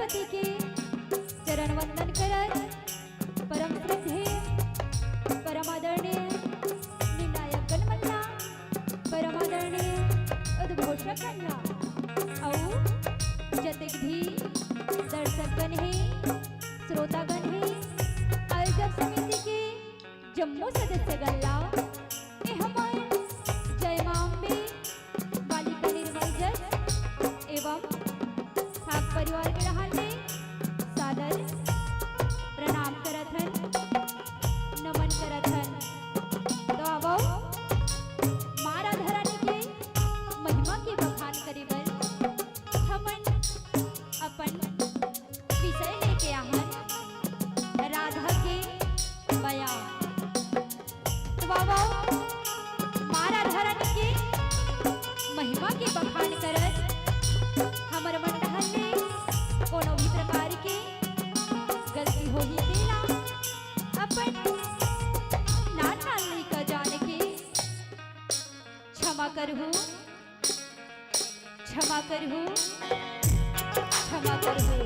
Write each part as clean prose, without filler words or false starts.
सरस्वती के चरण वंदन करत परम श्रद्धे परम आदरणीय निर्णायक गणमल्ला परम आदरणीय उद्घोषक गणला और जतिक भी दर्शकगण है श्रोतागण है आयोजक समिति के जम्मू सदस्य गणला जय मांबे बालिका निर्मल जस एवं साग परिवार के रहने सादर प्रणाम करथन नमन करथन तो आवो मारा धरानी के महिमा के बखान करे बर हमन अपन विषय लेके आहन राधा के बयान तो आवो मारा धरानी के महिमा के बखान करत हमर मन रहने कोनो भी प्रकार के गलती हो ही देला अपन ना नहीं का जाने के क्षमा करहु क्षमा करहु क्षमा करहु।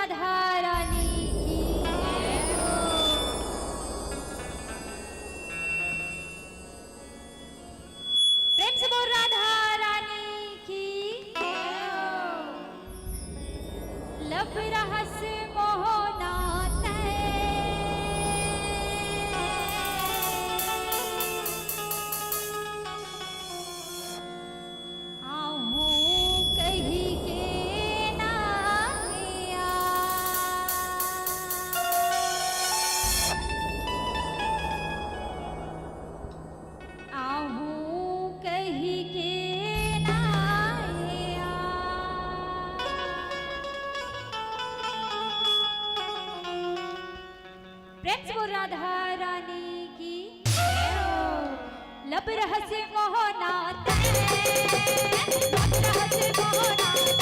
राधा रानी की प्रेम से बोल राधा रानी की लब रहस मोहना राधा रानी की लब रहस्य मोहना लब रहस्य मोहना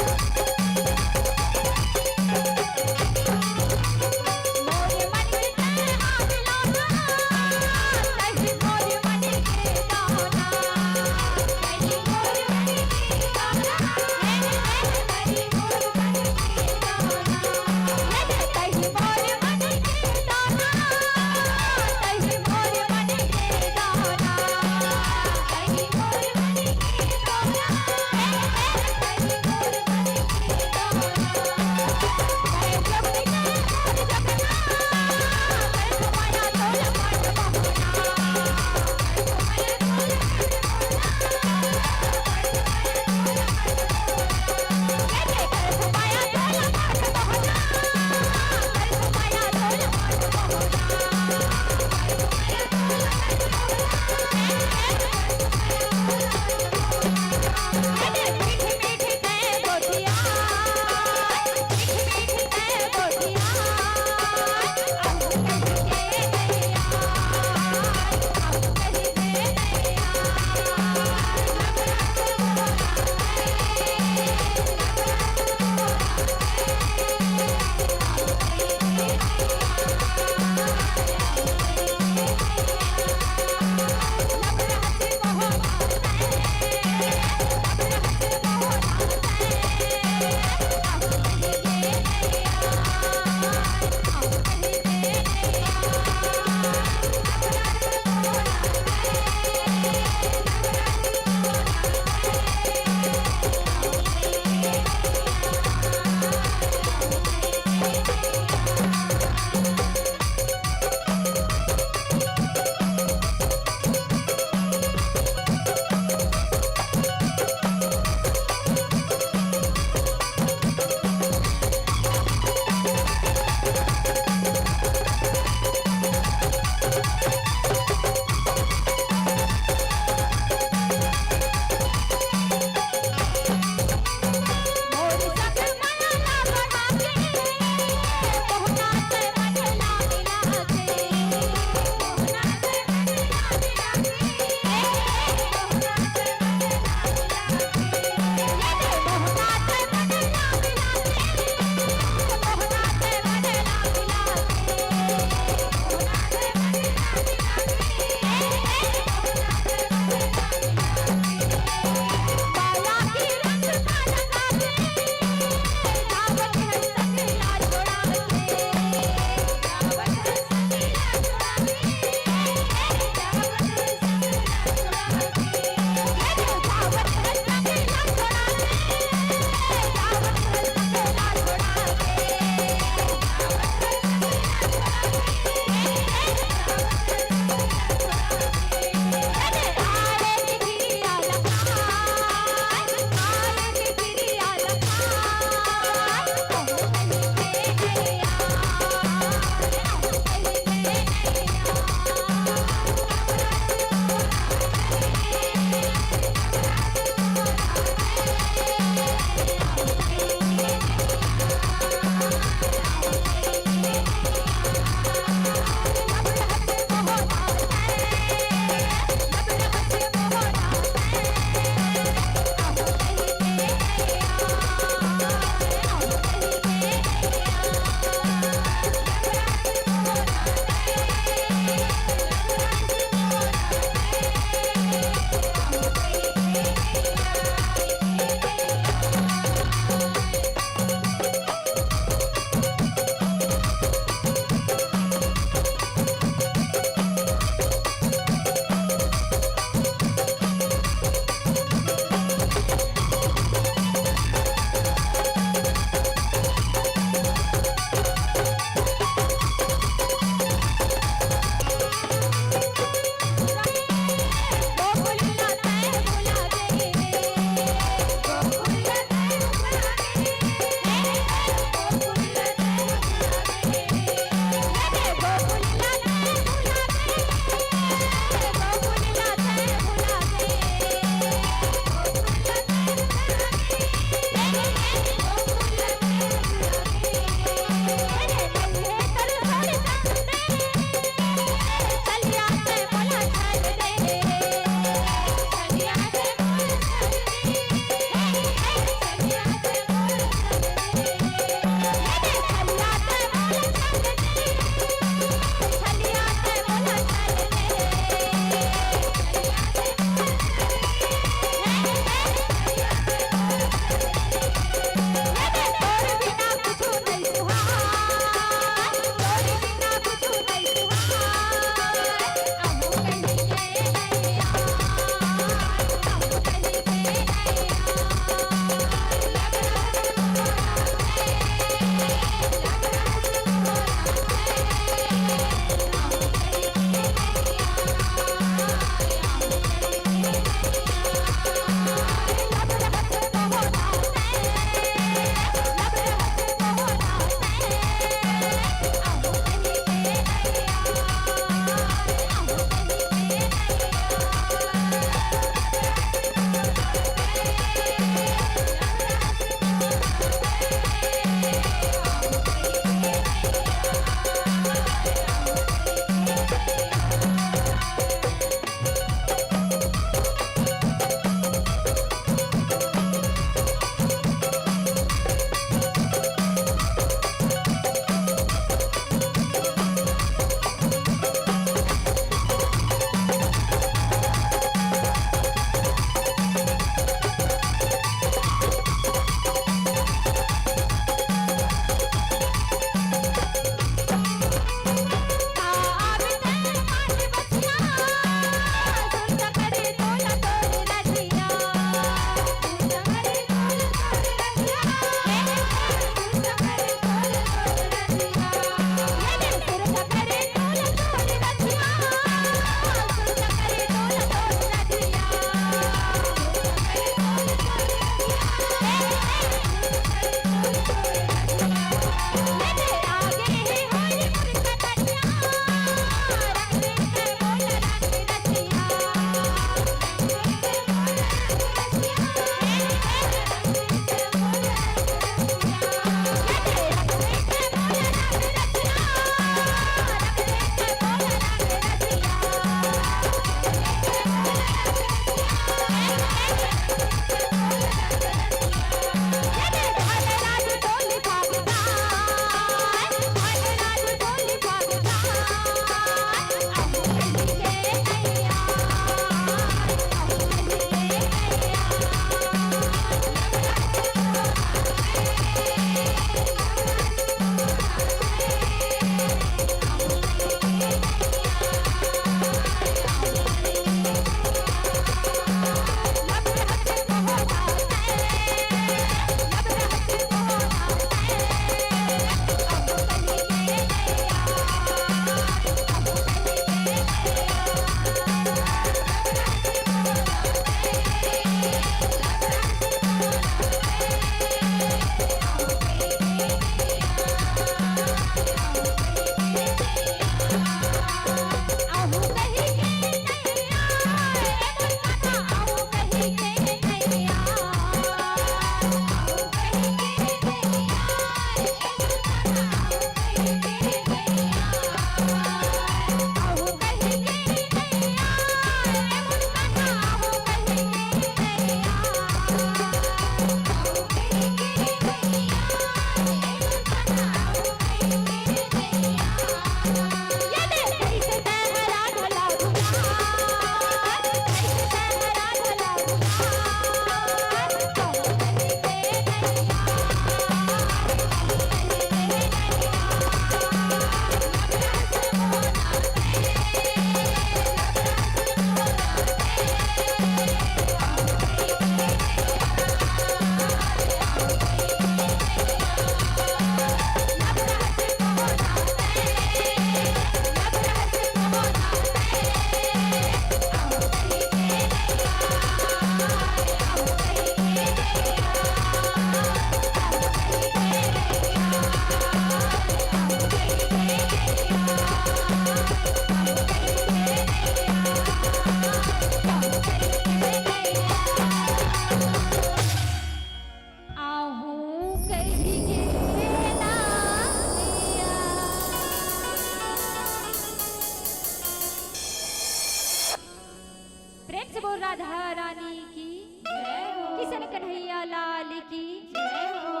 राधा रानी की जय हो, किशन कन्हैया लाल की जय हो।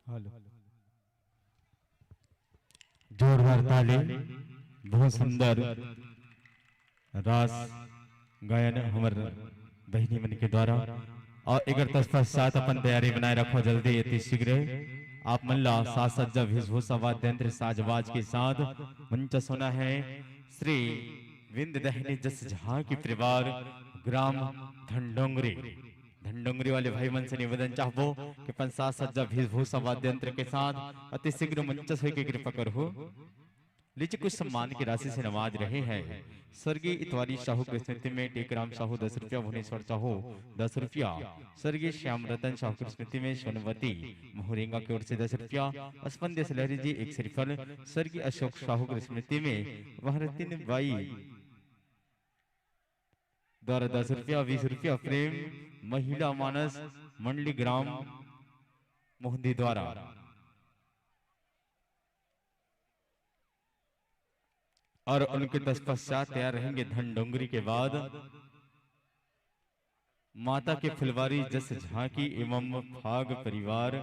हेलो, जोरदार ताली, बहुत सुंदर रास गायन हमर बहनी मन के द्वारा। और एकर तत्पश्चात अपन तैयारी बनाए रखो जल्दी अति शीघ्र। आप मल्ला साज सज्जा वेशभूषा वाद्यंत्र साजवाज के साथ मंच सुना है श्री विंद दहनी जस जहां की परिवार ग्राम धनडोंगरी। धनडोंगरी वाले भाई मन से निवेदन चाहबो कि अपन साज सज्जा वेशभूषा वाद्यंत्र के साथ अति शीघ्र मंच से की कृपा करो। लीजिए कुछ सम्मान की राशि से नवाज रहे हैं स्वर्गीय इतवारी साहू की स्मृति में टेकराम साहू 10 रुपया, भुवनेश्वर साहू 10 रुपया, स्वर्गीय श्याम रतन साहू की स्मृति में सोनवती मोहरेंगा की ओर से 10 रुपया, अस्पन देश लहरी जी 1 श्रीफल, स्वर्गीय अशोक साहू की स्मृति में वहरतीन बाई द्वारा 10 रुपया, 20 रुपया प्रेम महिला मानस मंडली ग्राम मोहंदी द्वारा। और उनके तत्पश्चात तैयार रहेंगे धनडोंगरी के बाद माता के फुलवारी जस झांकी एवं फाग परिवार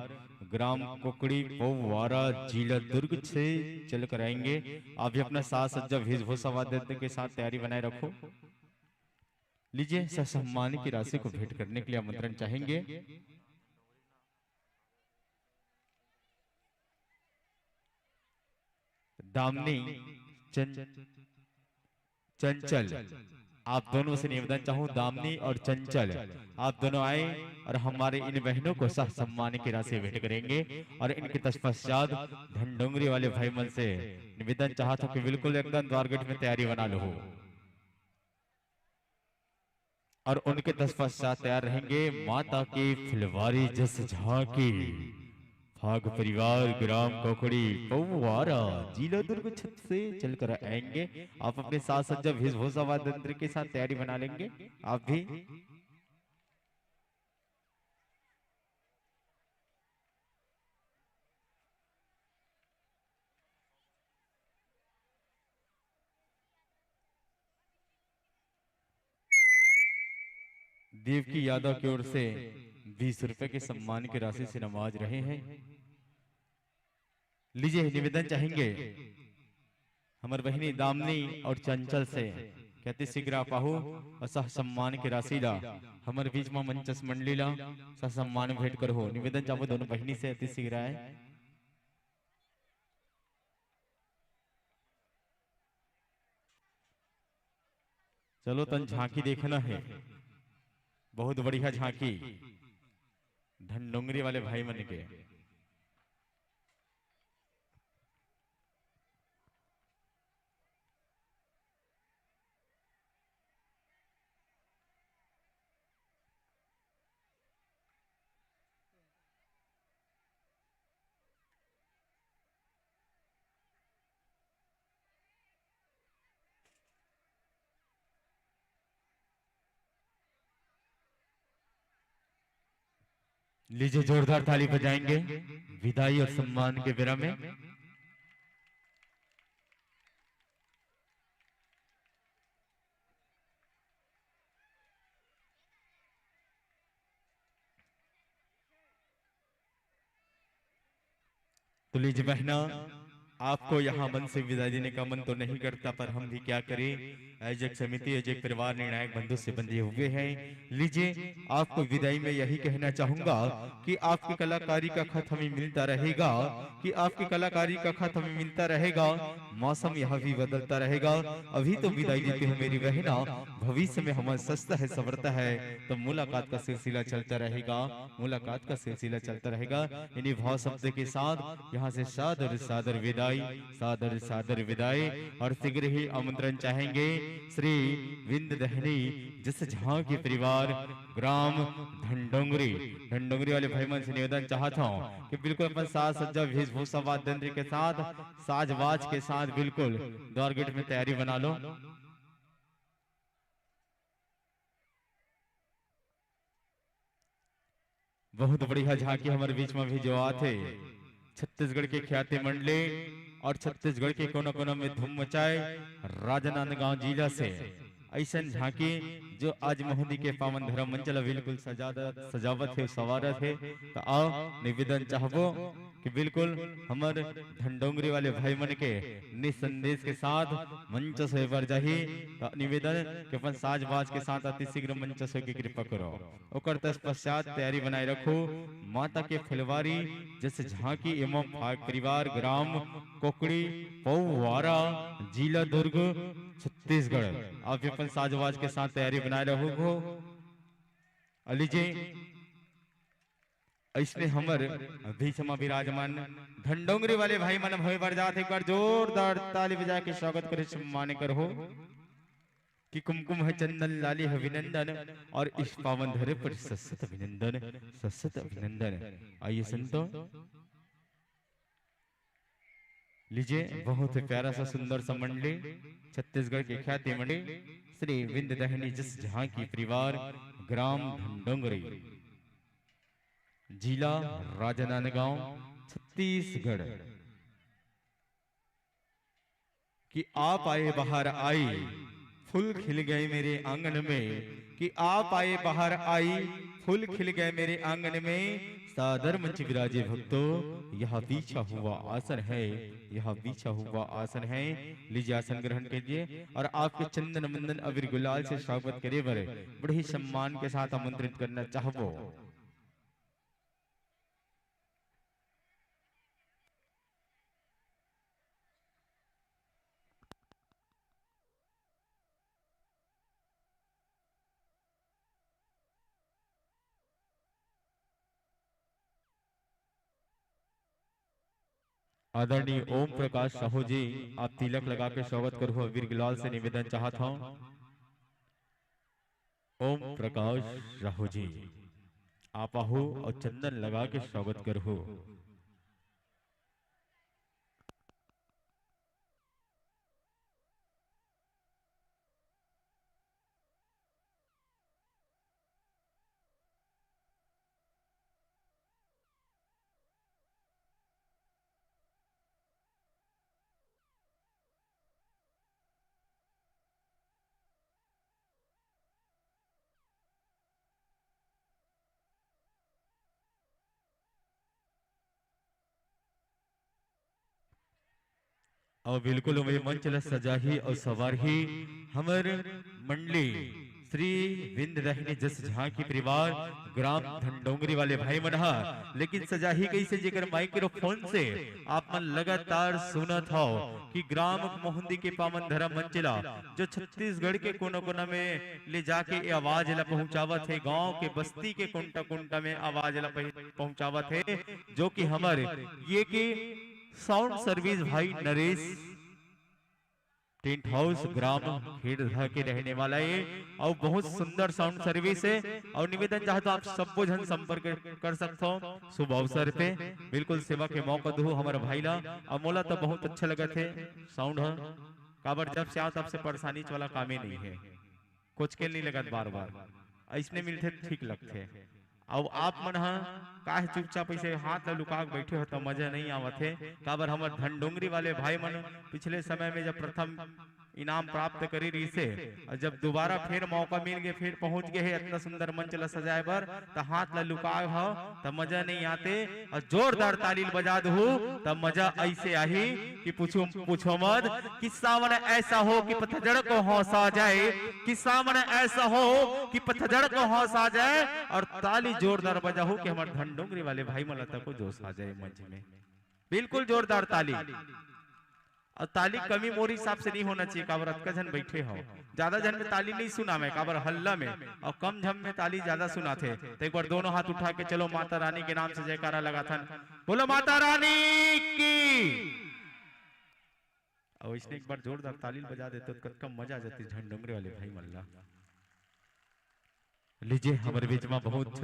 ग्राम कुकड़ी पौवारा जिला दुर्ग से चल कर आएंगे। आप भी अपना साज सज्जा वेशभूषा वाद्य के साथ तैयारी बनाए रखो। लीजिए सम्मान की राशि को भेंट करने के लिए आमंत्रण चाहेंगे। दामनी चंचल, आप दोनों से निवेदन चाहूं दामनी और चंचल आप दोनों आए और हमारे इन बहनों को सह सम्मान की राशि भेंट करेंगे। और इनके तत्पश्चात धनडोंगरी वाले भाई मन से निवेदन चाहता हूं कि बिल्कुल एकदम द्वारगेट में तैयारी बना लो। और उनके तत्पश्चात तैयार रहेंगे माता की फुलवारी जस झांकी फाग परिवार ग्राम कोकड़ी पौवारा जिला दुर्ग छत से चलकर आएंगे। आप अपने साथ सज्जा वेशभूषा वाद्यंत्र के साथ तैयारी बना लेंगे। आप भी देवकी यादव की ओर से 20 रुपए के सम्मान की राशि से नवाज रहे हैं। लीजिए निवेदन चाहेंगे हमारे बहनी दामनी और चंचल से कहते शीघ्र आप आहू और सह सम्मान की राशि ला हमारे बीच में मंचस मंडली ला सह सम्मान भेंट कर हो। निवेदन चाहो दोनों बहनी से अति शीघ्र आए। चलो तन झांकी देखना है, बहुत बढ़िया झांकी धनडोंगरी वाले भाई मन के। लीजिए जोरदार ताली बजाएंगे विदाई और सम्मान के बेरा में। तो लीजिए बहना आपको यहाँ मन से विदाई देने का मन तो नहीं करता, पर हम भी क्या करें, एज एक समिति एज एक परिवार निर्णायक बंधु से बंधे हुए हैं। लीजिए आपको विदाई में यही कहना चाहूंगा कि आपकी कलाकारी का खत हमें मिलता रहेगा, कि आपकी कलाकारी का खत हमें मिलता रहेगा। मौसम यहाँ भी बदलता रहेगा। अभी तो विदाई देते हो मेरी बहना, भविष्य में हमारा सस्ता है सवरता है तो मुलाकात का सिलसिला चलता रहेगा, मुलाकात का सिलसिला चलता रहेगा। इन्हीं भाव शब्द के साथ यहाँ से सादर सादर विदाई, सादर सादर विदाई। और शीघ्र ही आमंत्रण चाहेंगे श्री विंद दहनी जिस झां की परिवार ग्राम धनडोंगरी, धनडोंगरी वाले भाई मन से निवेदन चाहता हूँ कि बिल्कुल अपन साज सज्जा वेशभूषा वाद्यंत्र के साथ साजवाज के साथ बिल्कुल द्वारगेट में तैयारी बना लो। बहुत बढ़िया झांकी हमारे बीच में भी जो आते छत्तीसगढ़ के ख्याति मंडले और छत्तीसगढ़ के कोना कोना में धूम मचाए राजनांदगांव जिला से ऐसन झांकी जो आज महोदी के पावन धर्म मंचल बिल्कुल सजावट है सवारत है। तो आओ निवेदन चाहबो कि बिल्कुल हमर धनडोंगरी वाले भाई मन के निसंदेश के साथ मंच से पर जाही। तो निवेदन के अपन साज बाज के साथ अति शीघ्र मंच से की कृपा करो। ओकर तत्पश्चात तैयारी बनाए रखो। माता के फुलवारी जैसे झांकी एवं फाग परिवार ग्राम कोकड़ी पौवारा जिला दुर्ग छत्तीसगढ़। आप अपन साजवाज के साथ तैयारी बनाए रहो। लीजिए ऐसने हमर बीच में विराजमान धनडोंगरी वाले भाई मन भय बरजात एक बार जोरदार ताली बजा के स्वागत करे सम्मान करो कि कुमकुम है चंदन लाली है अभिनंदन और इस पावन धरे पर ससत अभिनंदन ससत अभिनंदन। आइए संतो लीजिए बहुत प्यारा सा सुंदर सा मंडली छत्तीसगढ़ के ख्याति मंडली श्री विंध्य दहनी जिस झांकी परिवार ग्राम धनडोंगरी जिला राजनांदगांव छत्तीसगढ़ कि आप आए बाहर आई फूल खिल गए मेरे आंगन में। कि आप आए बाहर आई फूल खिल गए मेरे आंगन में। सादर मंच विराजे भक्तों यह बिछा हुआ आसन है यह बिछा हुआ आसन है। लीजिए आसन ग्रहण कीजिए और आपके चंदन मंदन अबीर गुलाल से स्वागत करे बड़े ही सम्मान के साथ आमंत्रित करना चाहबो। आदरणीय ओम प्रकाश साहू जी आप तिलक लगा के स्वागत करो। अबीर गुलाल से निवेदन चाहता हूं ओम प्रकाश साहू जी आप आहू और चंदन लगा के स्वागत करो। और बिल्कुल वे मंच ला सजा ही और सवार ही हमर मंडली श्री विंध्य दहनी जस झांकी परिवार ग्राम धनडोंगरी वाले भाई मन हा। लेकिन सजा ही कैसे जेकर माइक्रोफोन से आप मन लगातार सुनत हो कि ग्राम मोहंदी के पावन धर्म मंचला जो छत्तीसगढ़ के कोना कोना में ले जाके ये आवाज ला पहुंचावत है। गांव के बस्ती के कुंटा कुंटा में आवाज ला पहुंचावत है जो कि हमारे ये की साउंड सर्विस भाई नरेश टेंट हाउस ग्राम खेड़ा के रहने वाला है और बहुत सुंदर साउंड सर्विस है। और निवेदन चाहता आप सबको जन संपर्क कर सकते हो शुभ अवसर पे बिल्कुल सेवा के मौका दो हमारे भाई ला। और मोला तो बहुत अच्छा लगा थे साउंड है काबर जब से आओ तब से परेशानी वाला काम ही नहीं है कुछ के नहीं लगत बार बार ऐसने मिलते ठीक लगते। अब आप मन काहे चुपचाप ऐसे हाथ ला लुका के बैठे हो तो मजा नहीं आवत है। काबर हमर धनडोंगरी वाले भाई मन पिछले समय में जब प्रथम इनाम प्राप्त करी रही से और जब दोबारा फिर मौका मिल गए फिर पहुंच गए है इतना सुंदर मंच ला सजाए बर तो हाथ ला लुका हो तो मजा नहीं आते। और जोरदार ताली बजा दो तब मजा ऐसे आही कि पूछो पूछो मत। कि सावन ऐसा हो कि पतझड़ को हौसा जाए कि सावन ऐसा हो कि पतझड़ को हौसा जाए और ताली जोरदार बजा हो कि हमारे धनडोंगरी वाले भाई मलता को जोश आ जाए मंच में। बिल्कुल जोरदार ताली और ताली कमी मोरी हिसाब से नहीं होना चाहिए। काबर अतका जन बैठे हो ज्यादा जन में ताली नहीं सुना मैं काबर हल्ला में और कम झम में ताली ज्यादा सुना थे। तो एक बार दोनों हाथ उठा के चलो माता रानी के नाम से जयकारा लगा था बोलो माता रानी की। और इसने एक बार जोरदार ताली बजा देते तो कम मजा आ जाती धनडोंगरी वाले भाई मल्ला। लीजिए हमारे बीच में बहुत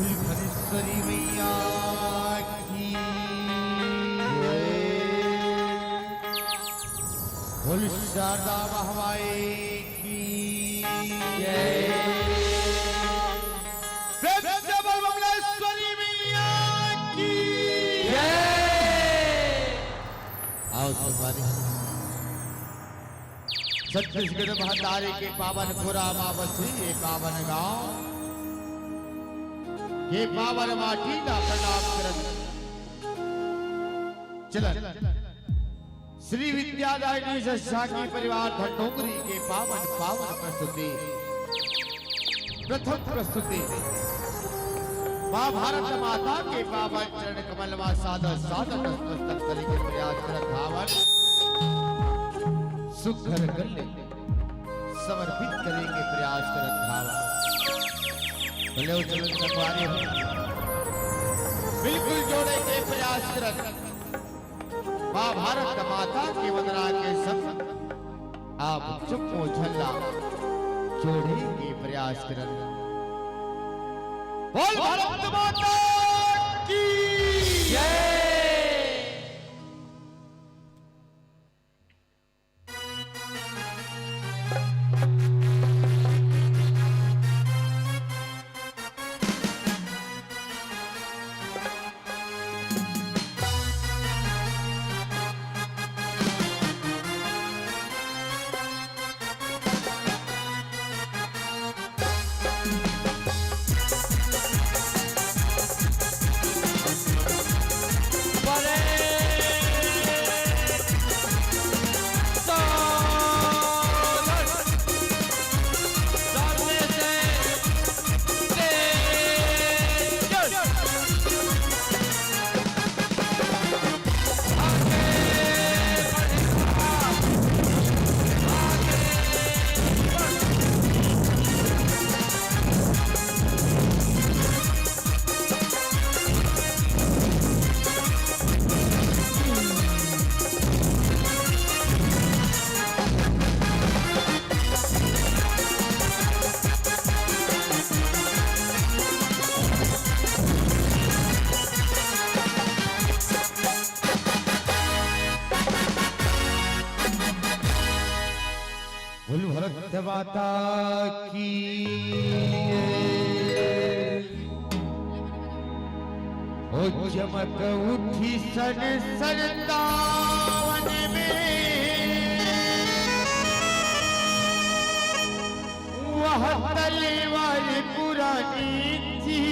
फुलधरेश्वरी मैया की बोल शारदा महामाई की जय। प्रेम से बोल बमलेश्वरी मैया की जय। आओ तुम्हारे छत्तीसगढ़ महातारी के पावन पुरा मावसी ये पावन गांव ये पावन माटी का प्रणाम करत चलन श्री विद्यादायिनी शाखी परिवार धनोकरी के पावन पावन प्रस्तुति प्रथम प्रस्तुति मां भारत माता के पावन चरण कमल में सादर सादर नतमस्तक करके प्रयास करत धावन सुखर गले समर्पित करेंगे प्रयास करत धावन भले चलन संवारी हो बिल्कुल जोड़े के प्रयास करत मां भारत माता की वंदना के संग आप चुपो झल्ला जोड़े के प्रयास करत बोल भारत माता की जय। माता की ओ चमक उठी सन संतावन में वह तलवार पुरानी थी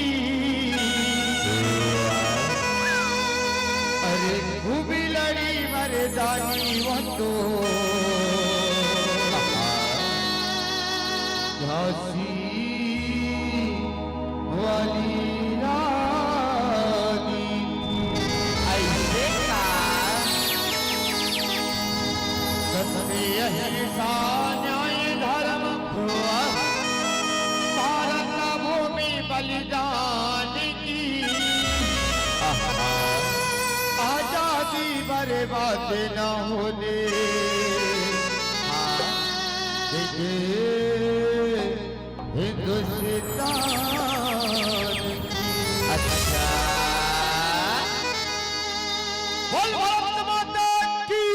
अरे खूब लड़ी मर्दानी वह तो झांसी वाली रानी ऐसे का सत्य अहिंसा न्याय धर्म भारत भूमि बलिदान की आजादी बर्बाद न होने हिंदुस्तान अच्छा बोल भारत माता की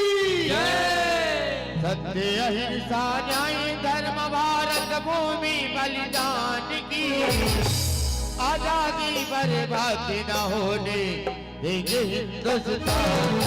जय। सत्य अहिंसा न्याय धर्म भारत भूमि बलिदान की आजादी बर्बाद न होने देंगे हिंदुस्तान।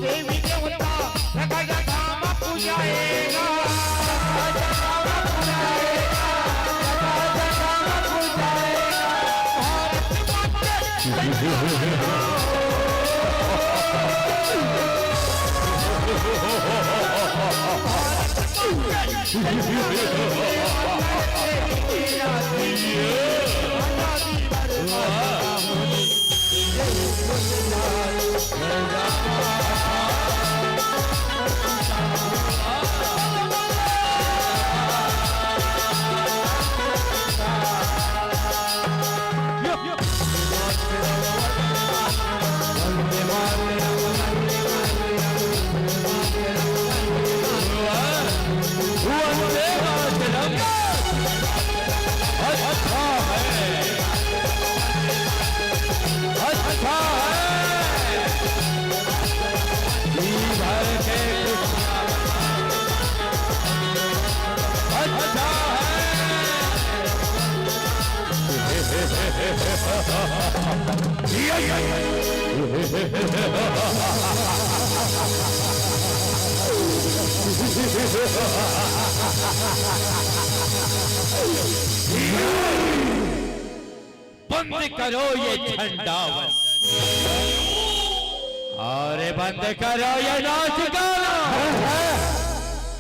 देवी देवता पूजाएगा बंद करो ये झंडा अरे बंद करो ये नाच गाना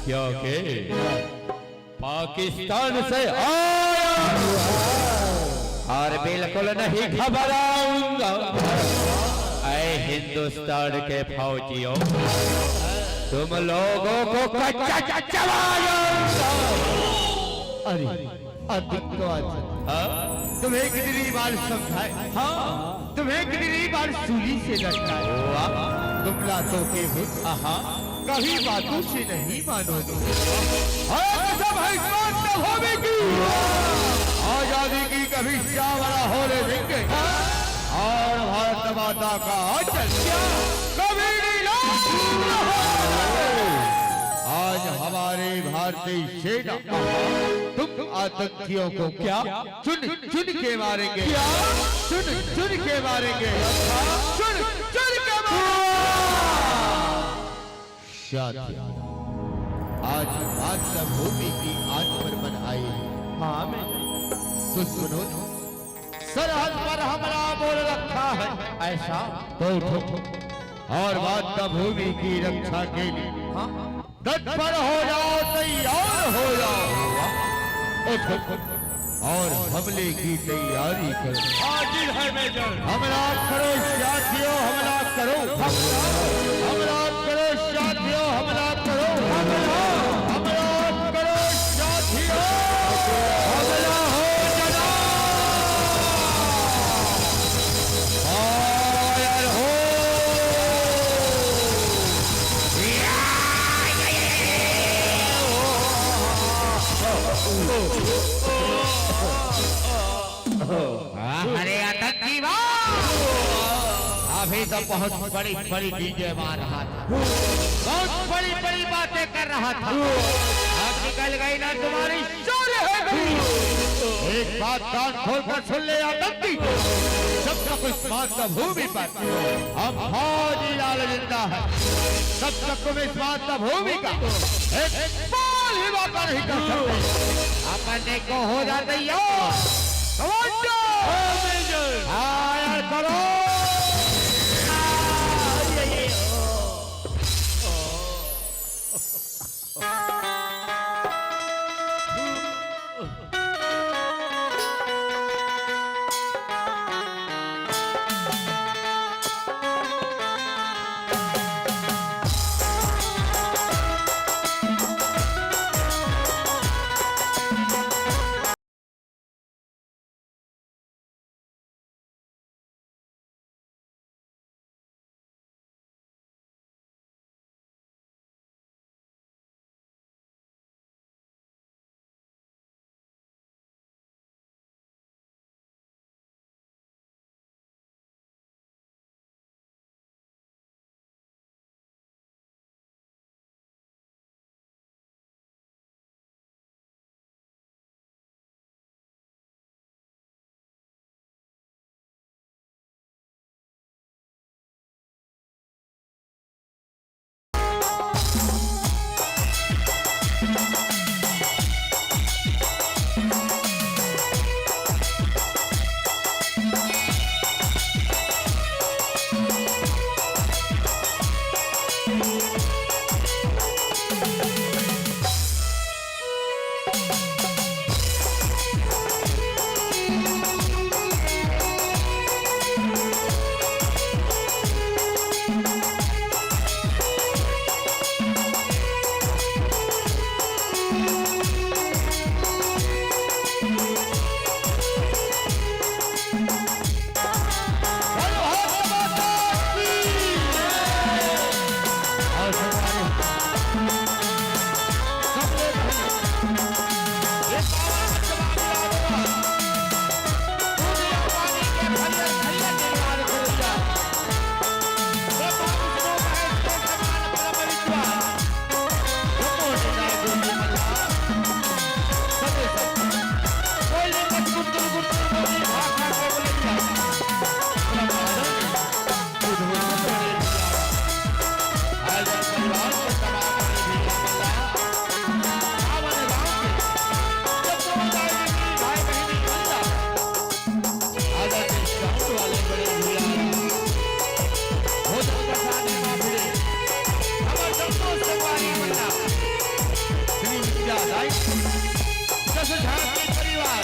क्योंकि पाकिस्तान से आया और बिल्कुल नहीं घबराऊंगा। ऐ हिंदुस्तान के फौजियों तुम लोगों को कच्चा चबाऊंगा। अरे तुम्हें कितनी बार समझाए तुम्हें कितनी बार सूली से लटका तुम लातों के हो कभी बातों से नहीं मानोगे। आजादी की कभी क्या बड़ा होने देंगे और भारत माता का कभी आज हमारे भारतीय सेना तुम आतंकियों को क्या चुन चुन के मारेंगे चुन चुन के मारेंगे चुन चुन के मारेंगे। आज मातृभूमि की आज पर मन आई है दुश्मनों सरहद पर हमला बोल रखा है ऐसा तो उठो और मातृभूमि की रक्षा के लिए तत्पर हो जाओ तैयार हो जाओ उठो और हमले की तैयारी करो। हाजिर है मेजर। हमला करो साथियों हमला करो हमला करो साथियों हमला करो हमला करो साथियों हमला हो जना फायर हो अरे आतंकी अभी तो बहुत बड़ी बड़ी चीजें मार रहा था बहुत बड़ी बड़ी बातें कर रहा था अब निकल गई ना तुम्हारी शौर्य है गई। एक बात कान खोल कर सुन ले आतंकी जब तक इस मातृभूमि पर हम फौजी लाल जिंदा है तब तक तुम इस मातृभूमि का एक बाल ही वापस नहीं कर सकते। अपने को हो जाते यार करो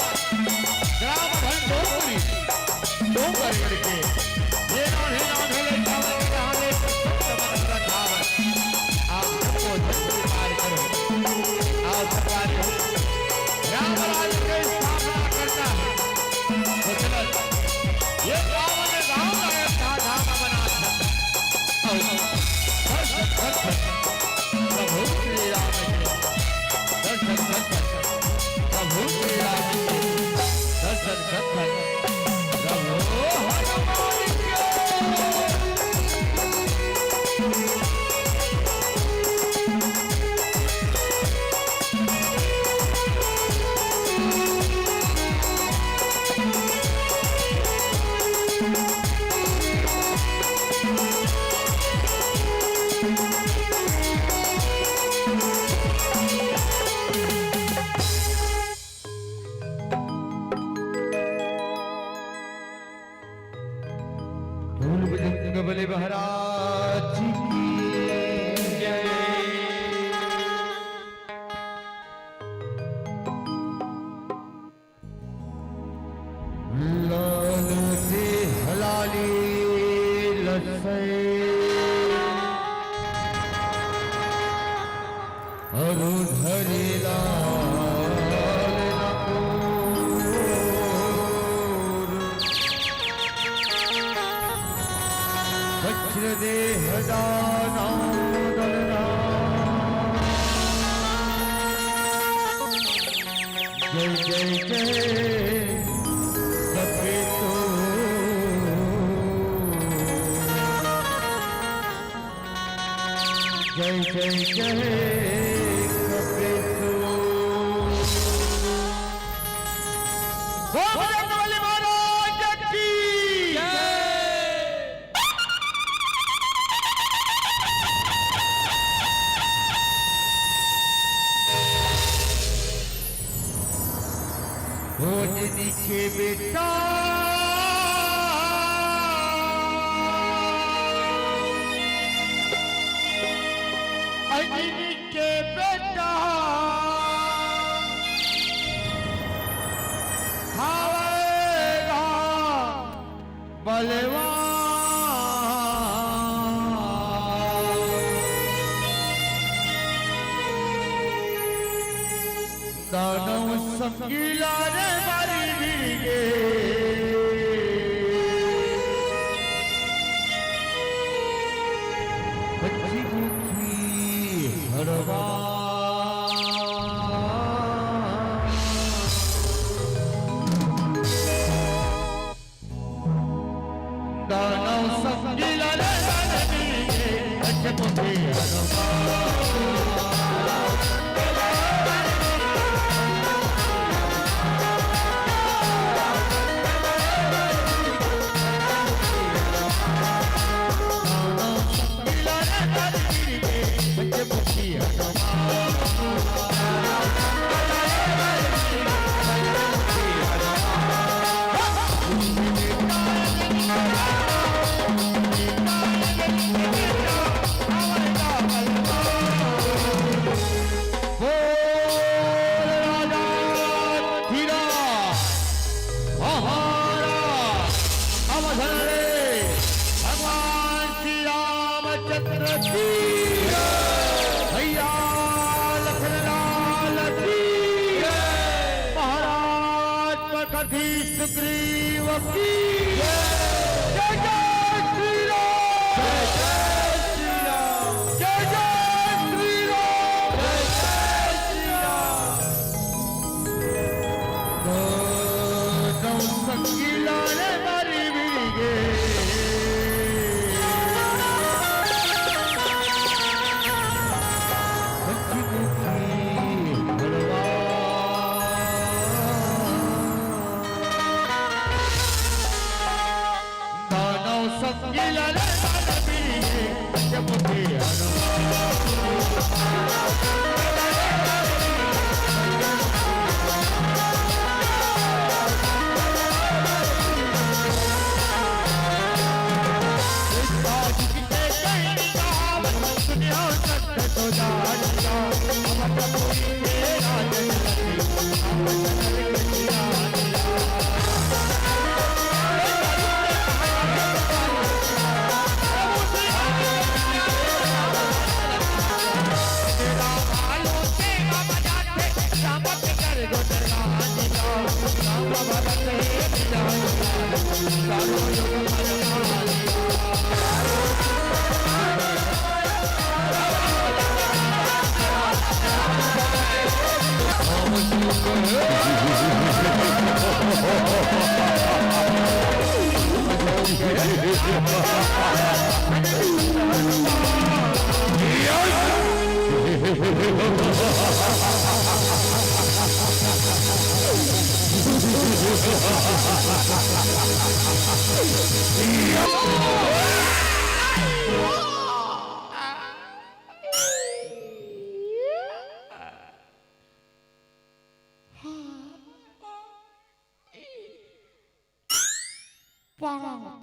ग्राम भंडोरी डोंगर करके ये नौने ले जावे जहां ले समन का धावन आप सबको नमस्कार करो आओ सरकार राम राज के स्थापना करता है तो चलो ये पावन गांव है धाम बना प्रभु श्री राम दर्शन प्रभु श्री राम दर्शन प्रभु बले महाराज की जय। लाल से हलाली लसे अरु धरे लाल वज्र देह दाना दलना जय जय जय सबके तो जय जय जय सबके तो बजरंगबली महाराज की भोजनी के बेटा अजनी के बेटा खावेगा बलवान दानव संगीला रे मारी बीगे बच्ची मुखी हरवा दानव संगीला रे मारी बीगे बच्ची मुखी हरवा सुग्रीव की जय जय श्री राम जय जय श्री राम जय जय श्री राम जय जय श्री राम दो संगीला रे मारी बीगे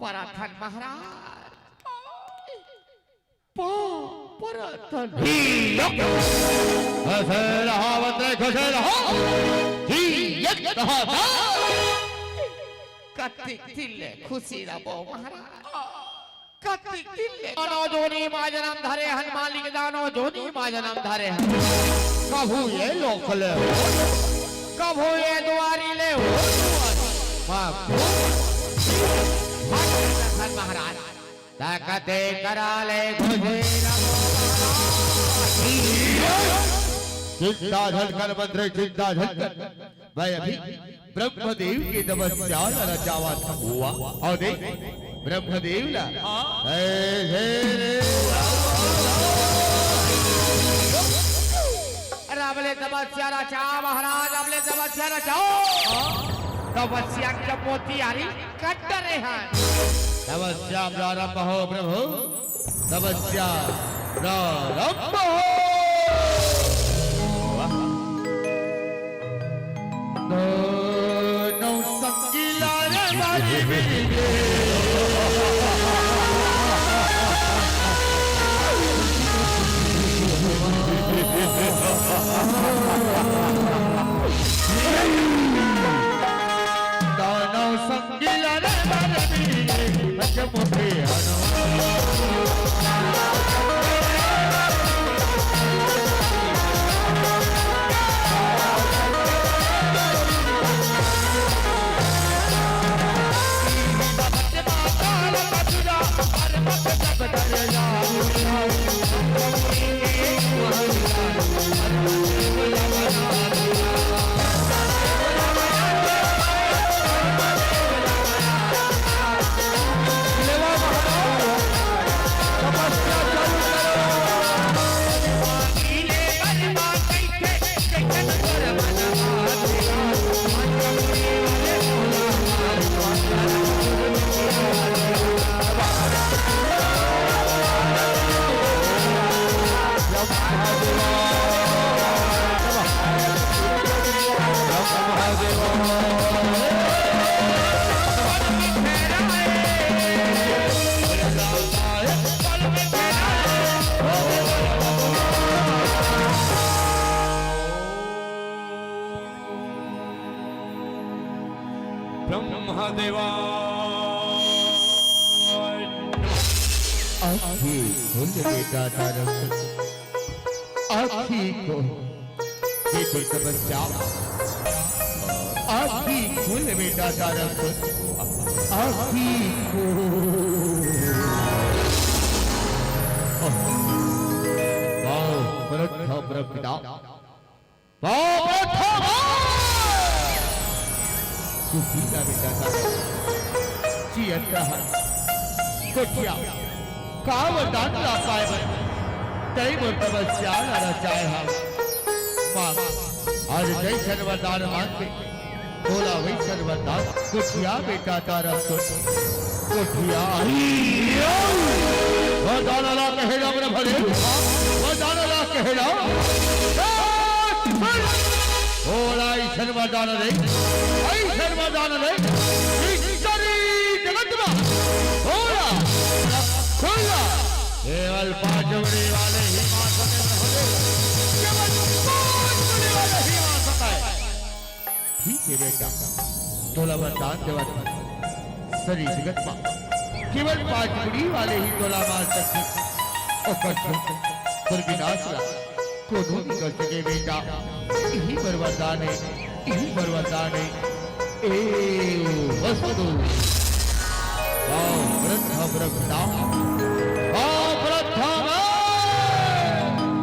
पराथन महाराज पराथन खुशे रहो बंदे खुशे रहो ही एक रहा था कतिक दिले खुशी रहो महाराज कतिक दिले दानो जोनी माजनम धरे हनुमान लिख दानो जोनी माजनम धरे कभू ये लोकले कभू ये दुआरी ले हो महाराज ताकते करा ले खुशे चिंता झलकर बंदरे चिंता झलकर मैं अभी ब्रह्मदेव की तपस्या रचावा हुआ और देख ब्रह्मदेव ला अरे अबले तपस्या रचा महाराज अबले तपस्या रचाओ तपस्या के मोती आरी कट रहे हैं तपस्या प्रारंभ हो प्रभु तपस्या प्रारंभ हो दोनों संगीला रे वाली मेरी दोनों संगीला रे वाली मेरी मुझे ब्रह्मदेवा आखी खुल बेटा तारक आखी को ये कोई तपस्या आखी खुल बेटा तारक आखी को पिता सुखीला बेटा था चियता है कोठिया काव दांतला पाए तई मोर तपस्या रचाए हम मां आज जय सर्वदान मांगते बोला वही सर्वदान कोठिया बेटा तारा कोठिया वो दानला कहेला मेरे भले वो दानला कहेला बोला सर्वदान रे सर्वदान रे जगत में बोला खोला केवल 5 बड़े वाले ही मां सके केवल 5 बड़े वाले ही मां सके ठीक है बेटा तोला वरदान देवा सरी जगत में केवल 5 बड़ी वाले ही तोला मार सकते और कर विनाश को नहीं कर सके बेटा यही वरदान है यही वरदान है ए वस्तु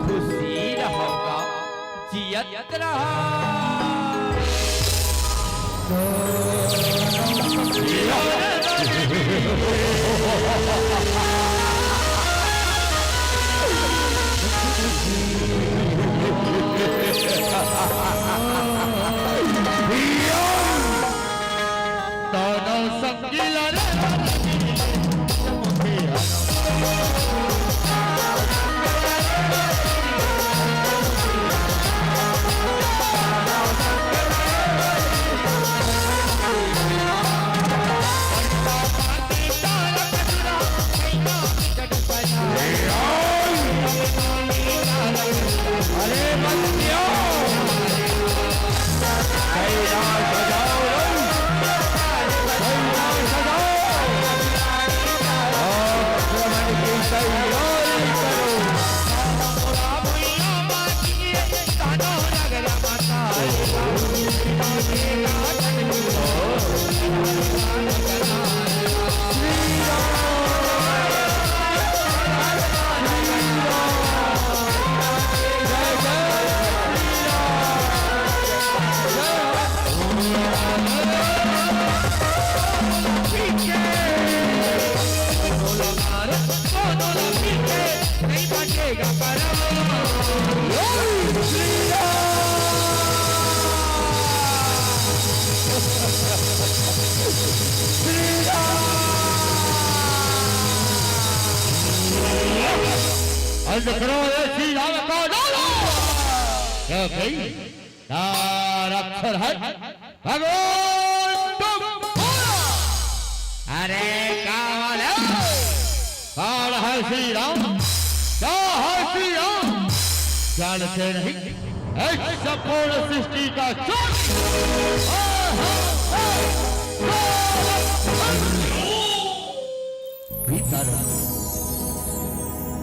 खुशी रहोगा जियत रहा दानव संगीला रे करो श्री राम का डालो क्या भाई अक्षर है भगवान तुम अरे कौन है श्री राम क्या है श्री राम जानते नहीं इस संपूर्ण सृष्टि का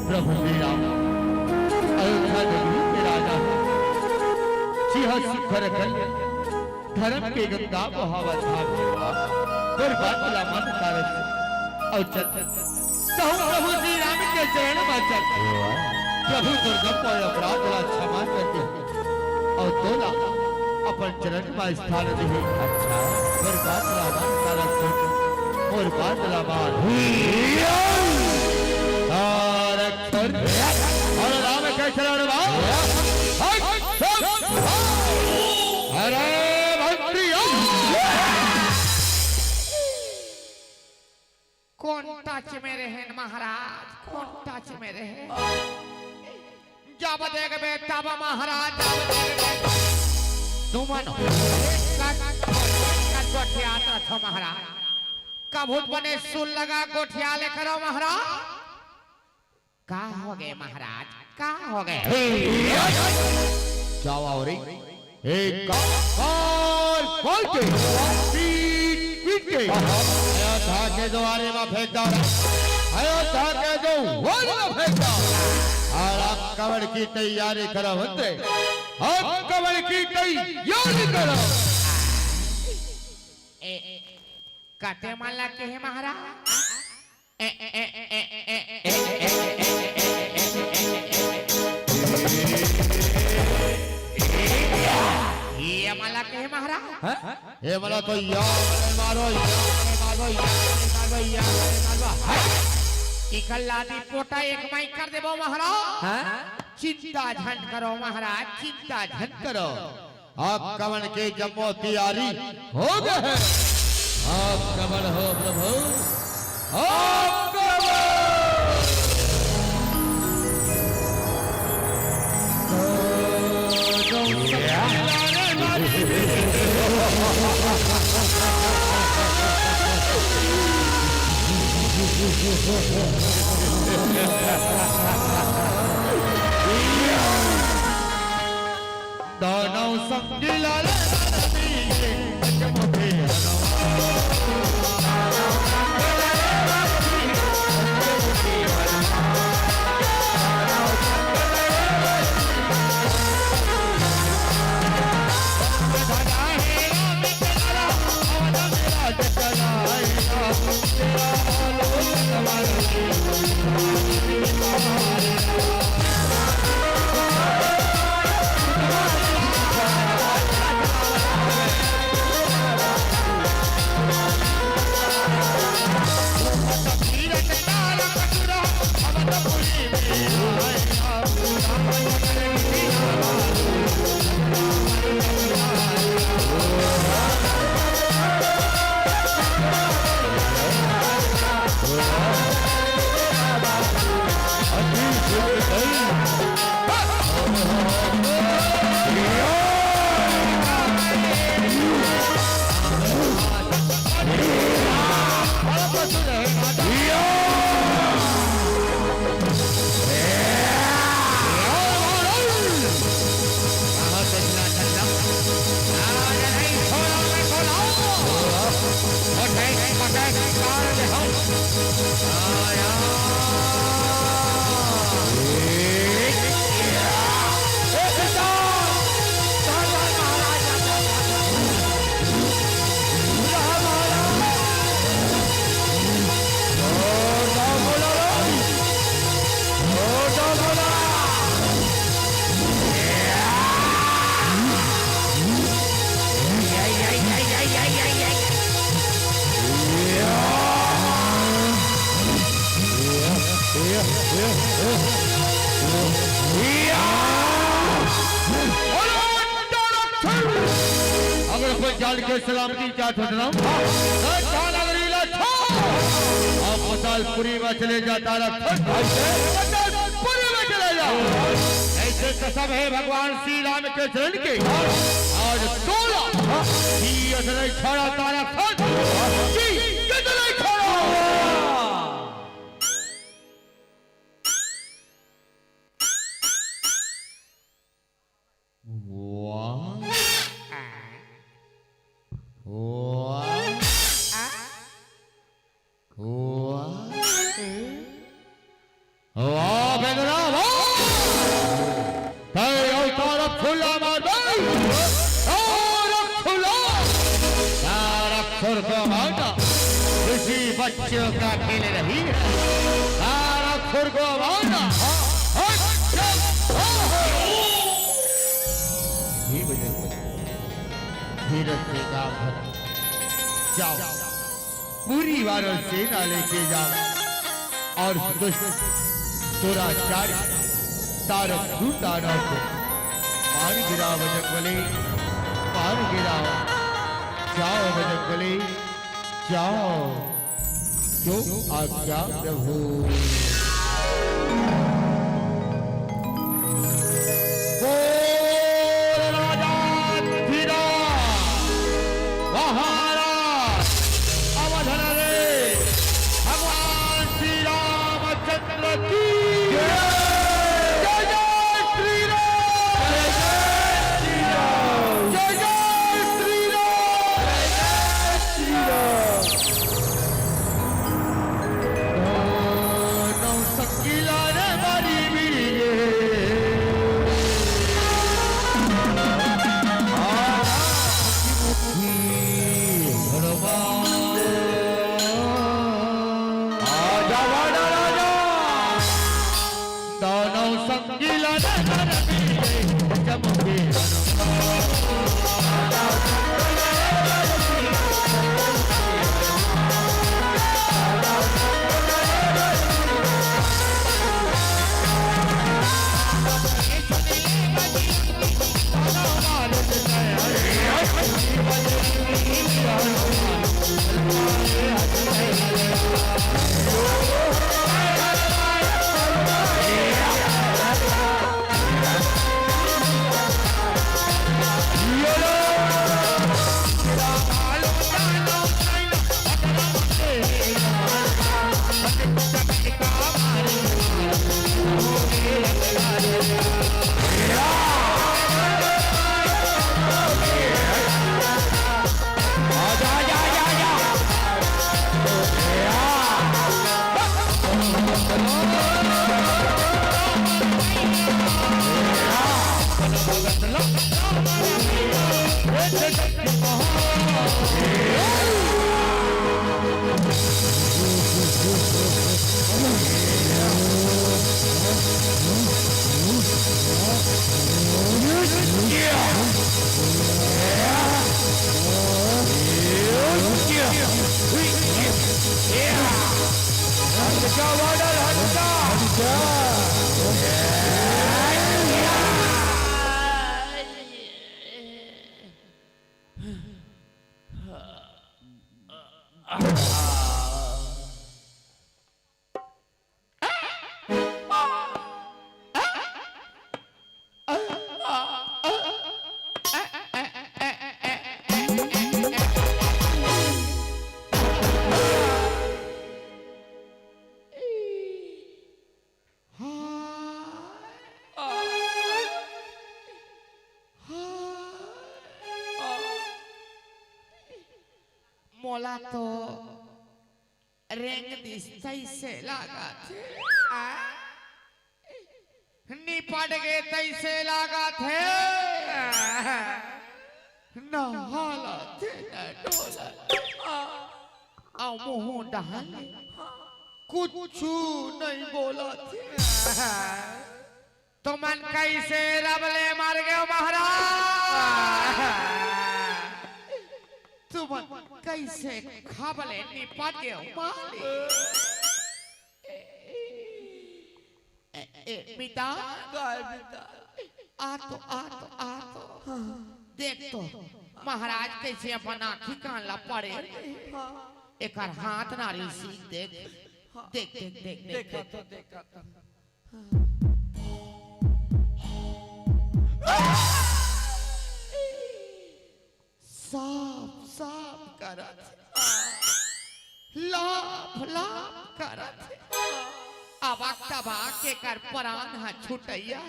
प्रभु श्री राम अयोध्या नगरी के राजा सिंह शिखर कल धर्म के गंगा बहावत मन कारस और चल कहूँ प्रभु श्री राम के चरण में चल प्रभु दुर्गम और अपराध ला क्षमा करते और तोला अपन चरण में स्थान दे अच्छा बर्बाद ला मन कारस और बात ला और राम के चरण अरे कौन टच में रहे महाराज कौन टच में रहे जब देख बेटा महाराज तुम गोठिया था महाराज कबूत बने सुन लगा गोठिया ले करो महाराज का हो गए महाराज का हो गए जाओ और एक कॉल खोल के पीट के अयोध्या के द्वारे में फेंक दो अयोध्या के द्वारे में फेंक दो और आप कवर की तैयारी करो होते आप कवर की तैयारी करो काटे माला के है महाराज ये माला के है महाराज ये मला तो मारो इकल्लादी पोटा एक माई कर देबो महाराज चिंता झन करो महाराज चिंता झन करो आप कवन के जम्मो तैयारी हो गए आप कवन हो प्रभु आप दानव संगिला जान के सलामती जात होता हूँ अब मसालपुरी में चले जाता मसालपुरी में चले जाओ। ऐसे कसम है भगवान श्री राम के चरण के आज 16 छोड़ा तारा खत छोड़ा। बच्चों का खेल रही है सारा खुर को मारना। धीरज से काम जाओ पूरी वारों सेना लेके जाओ और दुराचारी तारक दानव को मार गिराओ बजरंगबली मार गिराओ। जाओ बजरंगबली जाओ जो आज्ञा प्रभु। मोला तो रेंग दिसतई से लागा थे निपट गए तैसे लागा थे न हाला थे न डोला आओ मुंह डाल कुछ नहीं बोला थे तो मन कैसे रबले मार गए महाराज तुम कैसे खाबले निपट गए माली बेटा आ तो देख तो महाराज कैसे अपन आँखी कान ला पड़े एक हाथ नारी सीख देख देख देख देख देख देखा तो साफ साफ करत लाभ लाभ करत अबाक तबाक के कर प्राण हा छुटैया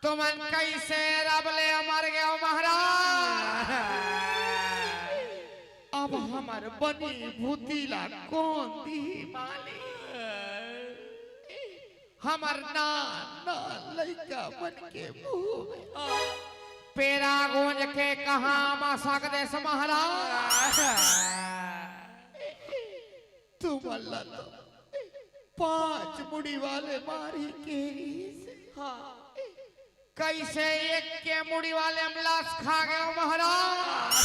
तुमन कैसे रब ले मर गए महाराज अब हमार बनी भूतिला कौन दी माली हमार ना लइका बन के मुंह पेरा गूंज के कहा मा सकदे महाराज तुम अल्लाह तो 5 मुड़ी वाले मारी के कैसे एक के मुड़ी वाले अमलास खा गए महाराज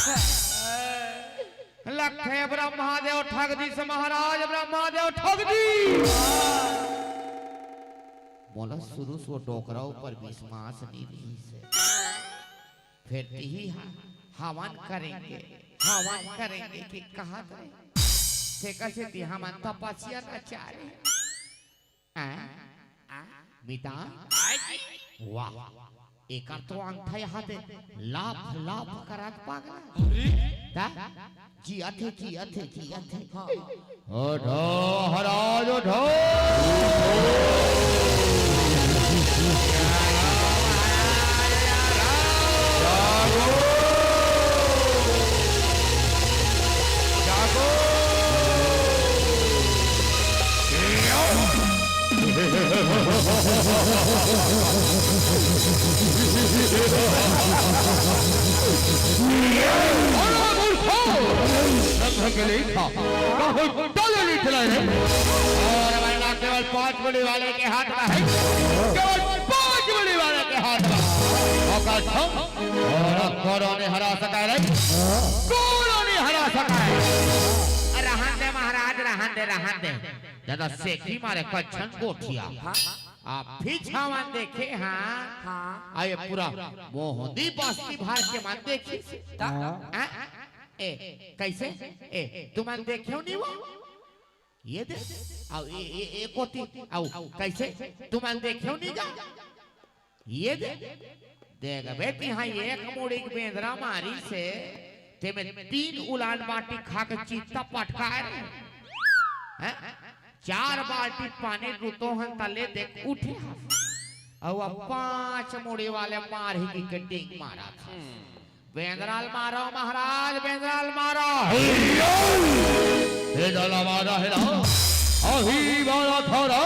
लखे ब्रह्मादेव ठग दी से महाराज ब्रह्मादेव ठग दी बोला शुरू से डोकरा ऊपर विश्वास नहीं रही से फिर ही हवन करेंगे कि कहा थे कैसे थी हम तपस्या नचारे मिता वाह एक तो अंगठा यहाँ दे लाभ लाभ करत पागल जिया थे उठो हराज उठो केवल 5 मुड़ी वाले के हाथ में है केवल 5 मुड़ी वाले के हाथ में और कौन ने हरा सका है कौन ने हरा सका है रहन दे महाराज रहन दे ज्यादा सेखी मारे कच्छन गोठिया आप छावन देखे हाँ आये पूरा मोहंदी बस्ती भार के मान देखी कैसे तुम देखे नहीं वो ये दे आओ ये कोती आओ कैसे तुम देखे नहीं जा ये दे देगा बेटी हाँ एक मुड़ी की बेंदरा मारी से ते में 3 उलान बाटी खा के चीता पटकाए 4 बाल्टी पानी रुतो हन तले देख उठे और 5 मुड़ी वाले मार ही की कटिंग मारा था बेंद्राल मारो महाराज बेंद्राल मारो हे डाला मारा है ना अभी वाला थोड़ा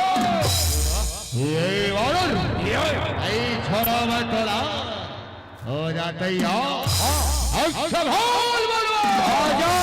ये वाला ये छोड़ा मत तोला हो जाते यार अब संभाल बोलो आजा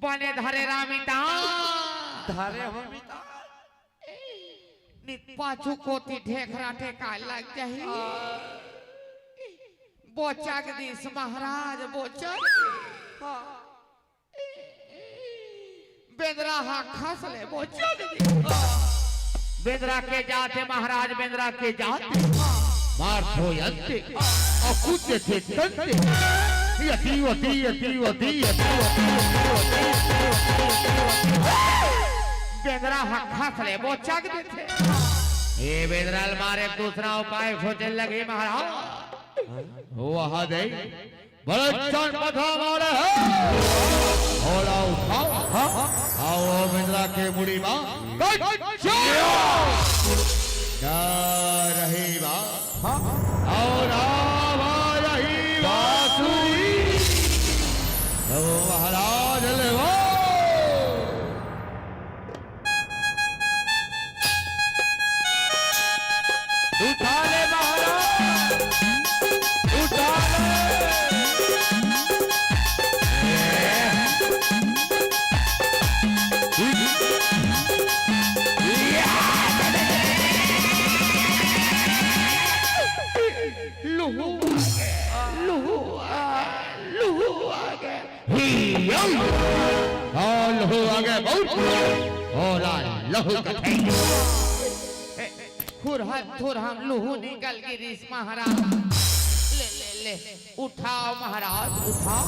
बने धरे रामिता धारे हम नित पाछू कोती ढेखरा टेका लग जाही बोचा के दिस महाराज बोचा बेंद्रा हा खस ले बोचा के दिस बेंद्रा के जाते महाराज बेंद्रा के जाते मार धोयंते अकुते थे तंते यती वती यती वती यती बेंद्रा हा खस ले बोचा के दिस ये बेंद्राल मारे दूसरा उपाय खोजने लगे महाराज वहाँ दे बड़े चंद पथा मारे होला उठाओ आओ बिंद्रा के मुड़ी मां क्या रही बात और रही बांसुरी महाराज ले उठा ले महाराज उठा लहू आगे बहुत और लहू थोर हम लहू निकल के रिस महाराज ले ले ले उठाओ महाराज उठाओ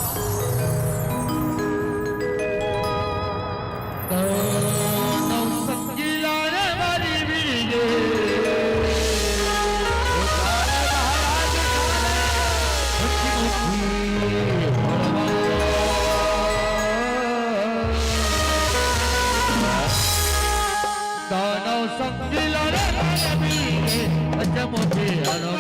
तो संगीला रे मारी बीजे संगीला रे बीजे अच्छा मोटे हलो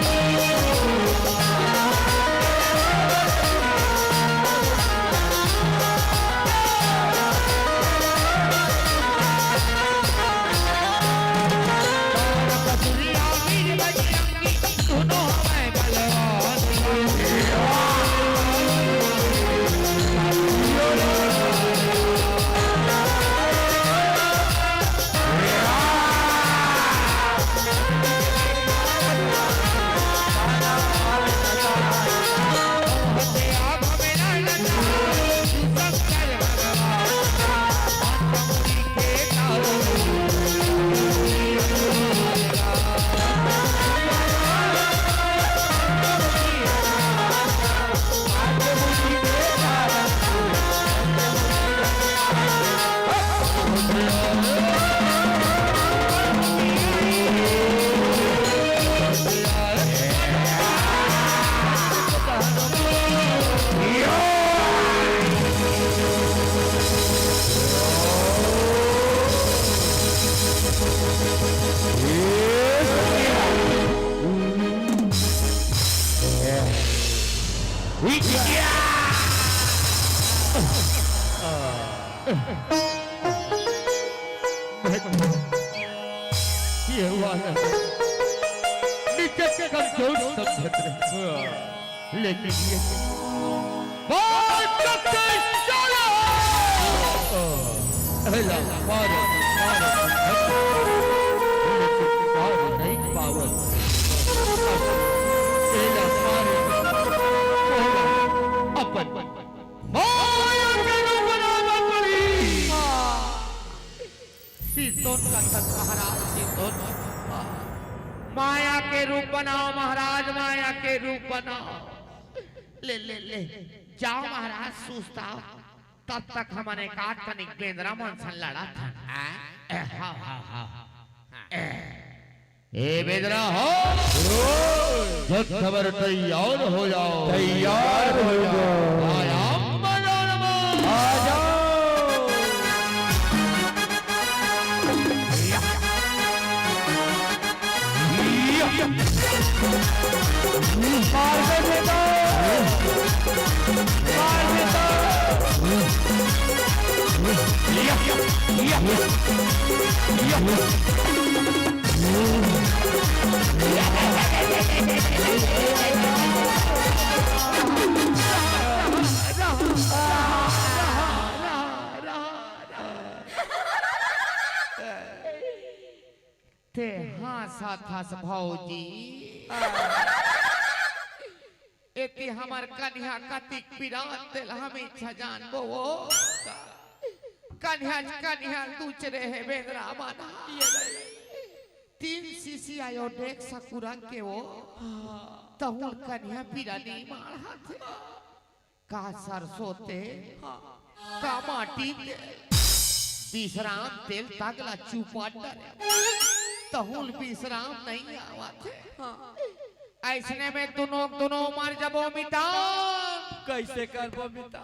ये हुआ है नीचे से कमजोर समझत रहे लेकिन ये बहुत चलो अल्लाह मारो नहीं पावर अपन माया के रूप बनाओ महाराज माया के रूप बनाओ ले ले ले जाओ महाराज सुस्ता तब तक हमने काट तनिक बेंद्रा मन से लड़ा था ए बेंद्रा हो जब खबर तैयार हो जाओ आया आ जाओ ते हाँसा थास भौजी एती हमार कन्या कतिक पिरात दिल हमें छजान बो कन्या दूसरे है बेदरा माना 3 सीसी आयो देख सकुरा के वो तहुल कन्या पिरा नहीं मार हाथ का सरसोते का माटी विश्राम तेल तगला चुपाट तहुल विश्राम नहीं आवाते ऐसने में दोनों मर जबो मिटा कैसे करबो मिटा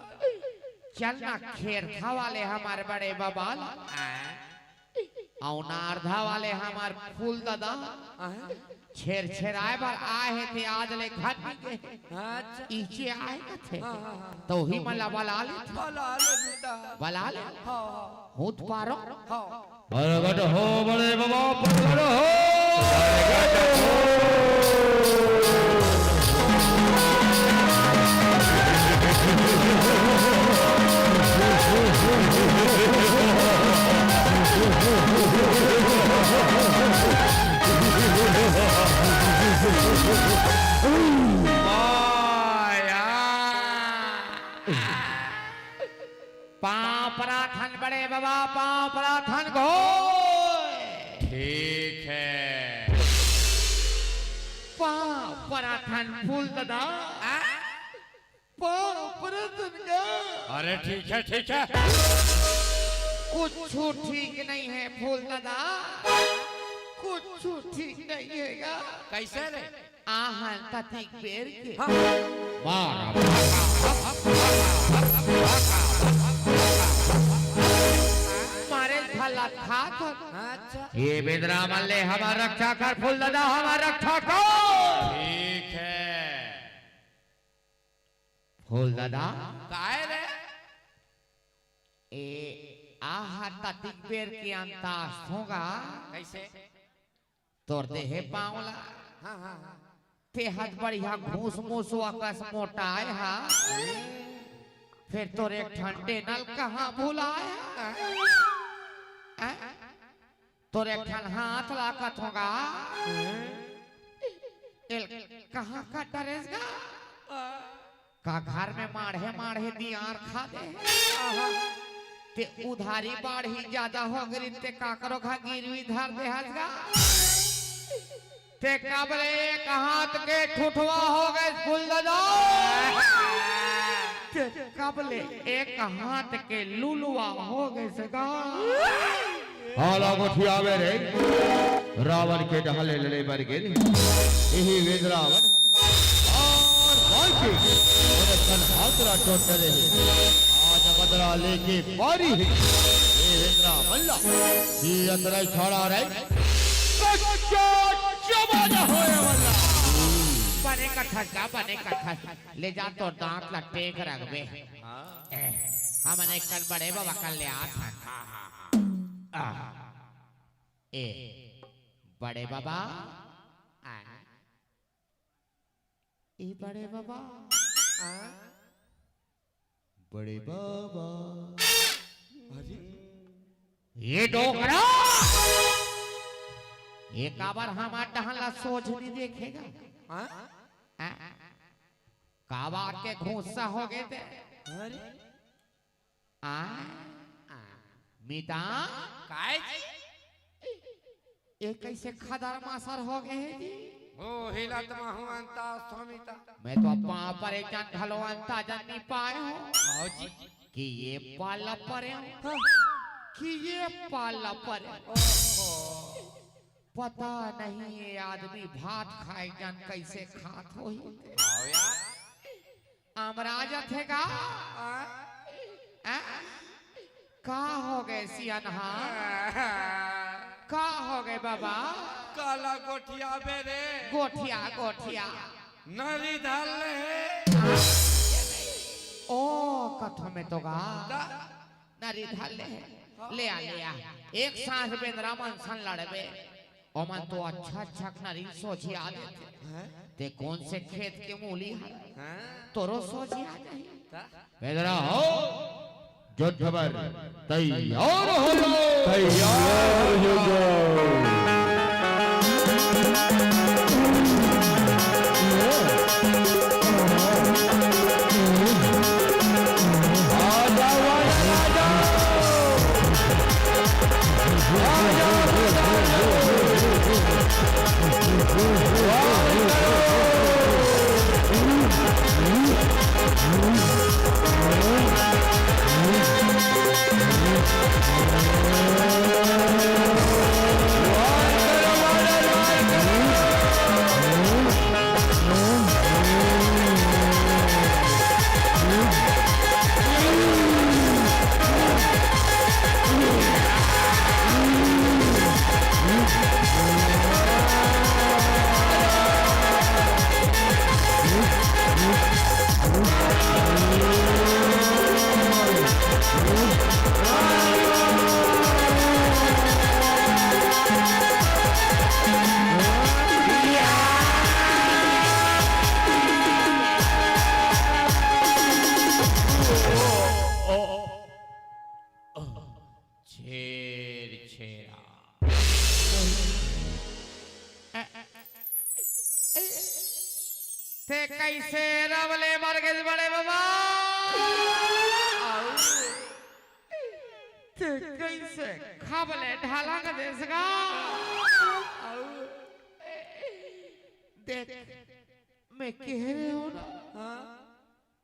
चलना खेर था वाले हमारे बड़े बबाल औनार्धा वाले हमार फूल दादा छेराए बार आए हैं थे आज ले घर के इचे आए थे तो ही मला बला ले होत पारो बरगट हो बड़े बाबा बरगट हो पापराथन बड़े बाबा पापराथन को ठीक है पापराथन फूल दादा पापराथन का अरे ठीक है कुछ ठीक नहीं है फूल दादा कुछ ठीक नहीं है कैसे रे आहन ततिक बेर के मारे भला था ये बेदरा मल्ले हमारा रक्षा कर फूल दादा हमारा रक्षा कर ठीक है फूल दादा काहे रे ए आहा ततिक बेर के अंतास होगा कैसे तोर देहे पावला हाँ ते हाथ बढ़िया घूस मूस आकाश मोटाए हा फिर तोर एक ठंडे नल कहाँ भुलाया तोर एक ठन हाथ लाकत होगा कहाँ का डरेगा का घर में माढ़े दियार खा दे ते उधारी बाढ़ी ज्यादा हो गई ते काकरो खा गिरवी धर दे हसगा ते काबले एक हाथ के ठुठवा हो गए फूल दादा ते काबले एक हाथ के लुलुआ हो गए सगा हाला गोठिया रे रावण के ढाले लड़े बर गेल यही वेद रावण और वाल्की और तन हाथरा टोट रहे आज बदला लेके बारी है ये वेद रावण ये अंदर खड़ा रहे बने कट्ठा ले जा तो दांत लट्टे कर रखबे हमने कल बड़े बाबा कल ले ए बड़े बाबा ए बड़े बाबा बड़े बाबा ये डोकरा एक बार हमार टहला सोच नहीं देखेगा काबा के घूसा हो गए थे मीता ये कैसे खदर मासर हो गए हैं जी ओ हिला तमा अंता स्वामीता मैं तो पां पर एक जन ढलो अंता जन नहीं पाए हो जी कि ये पाला परे कि ये पाला परे पता नहीं ये आदमी भात खाए जन कैसे खात हो अमराज थे का हो गए सियानहा का हो गए बाबा काला गोठिया बेरे गोठिया नरी डाल ओ कथो में तो गा नरी डाल ले आ एक सांस बेंद्रा मन सन लड़बे ओमन तो अच्छा नरी सोची आ देते ते कौन से खेत के मूली है तोरो सोची आ जाए बेदरा हो जो खबर तैयार हो जाओ छेर छेरा ते कैसे रवले मर गए बड़े बाबा ते कैसे खबले ढाला का देश का देख मैं कह रही हूँ ना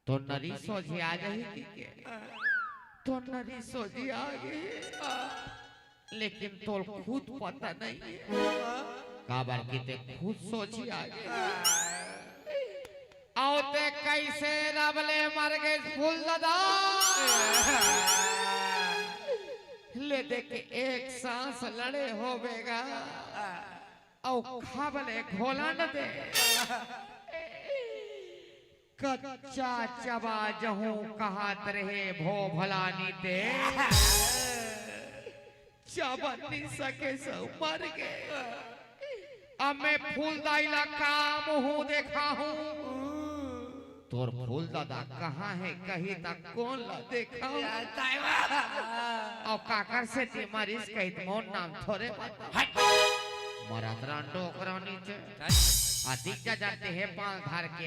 तो नरी सोची आ जाएगी के तो नरी सोची आ गई लेकिन तो खुद पता नहीं है काबर की ते खुद सोची आ गई आओ ते कैसे रबले मर गए फूल दादा ले दे के एक सांस लड़े होवेगा औ खाबले घोला न दे कच्चा चबा जहूं कहात रहे भो भलानी ते चबनी सके सब मर गए अब मैं फूल दाइला काम हूँ देखा हूँ तोर फूल दादा कहाँ है कहीं तक कौन ला देखा और काकर से ती मरीज कहित मोन नाम थोड़े मरातरा टोकरा नीचे अधिक जानते हैं पाल धार के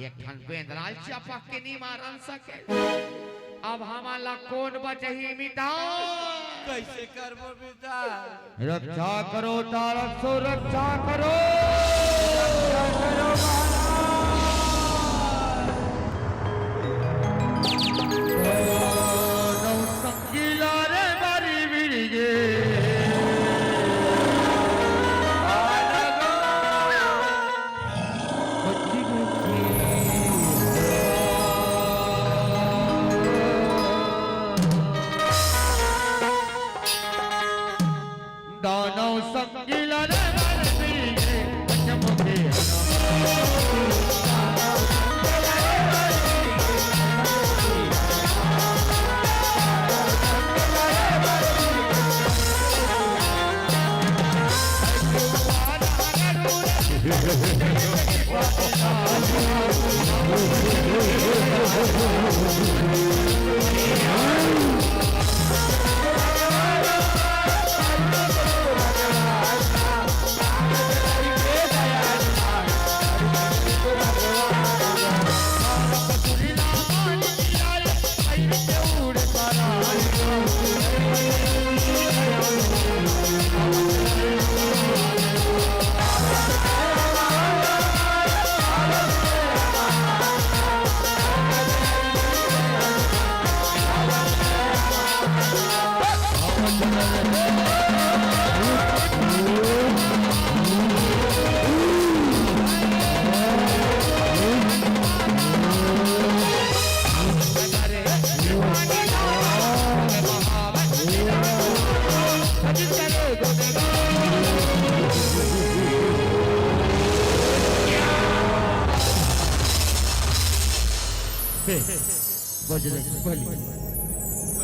एक ठन बेंदराल चपक के नहीं मारन सके अब हमारा कौन बचही मिटा कैसे करबो बेटा रक्षा करो तारक सो रक्षा करो संगीला रे बारी बिड़गे दानव संगीला रे बारी बिड़गे चमके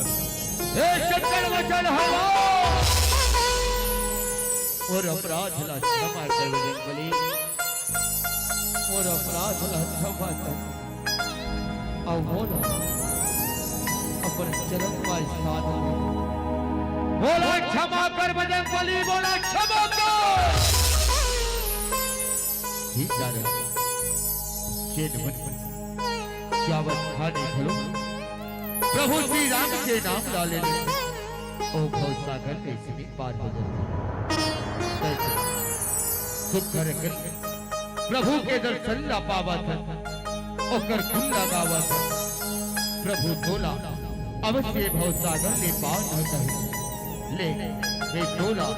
शंकर वचन हवा और अपराध ला क्षमा कर बली और अपराध ला क्षमा कर अब वो ना अपन चरण का स्थान बोला क्षमा कर बजरंग बली बोला क्षमा कर ही जाने चेत मन चावल खाने खलो प्रभु श्री राम के नाम डाले ओ भव सागर कैसे भी पार हो जाता सुघर गल प्रभु के दर्शन ला पावत ओकर गुण लगावत प्रभु तोला अवश्य भव सागर ले पार न कहे ले हे तोला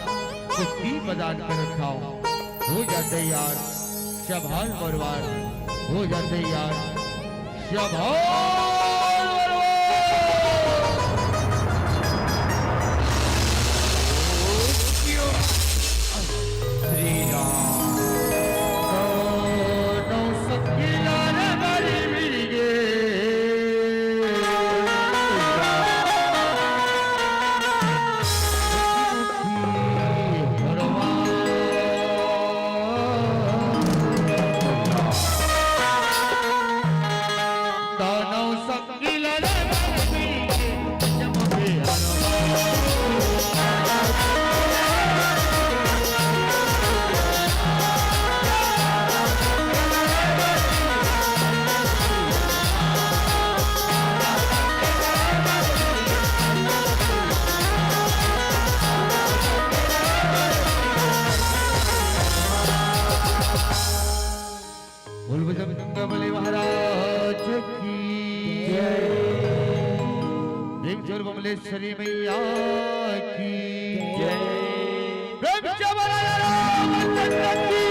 कुश्ती मैदान कर रखाओ हो जाते यार शभाल बरवार हो जाते यार शभाल बलि महाराज की जय देव बमलेश्वरी मैया की जय रामचंद्र की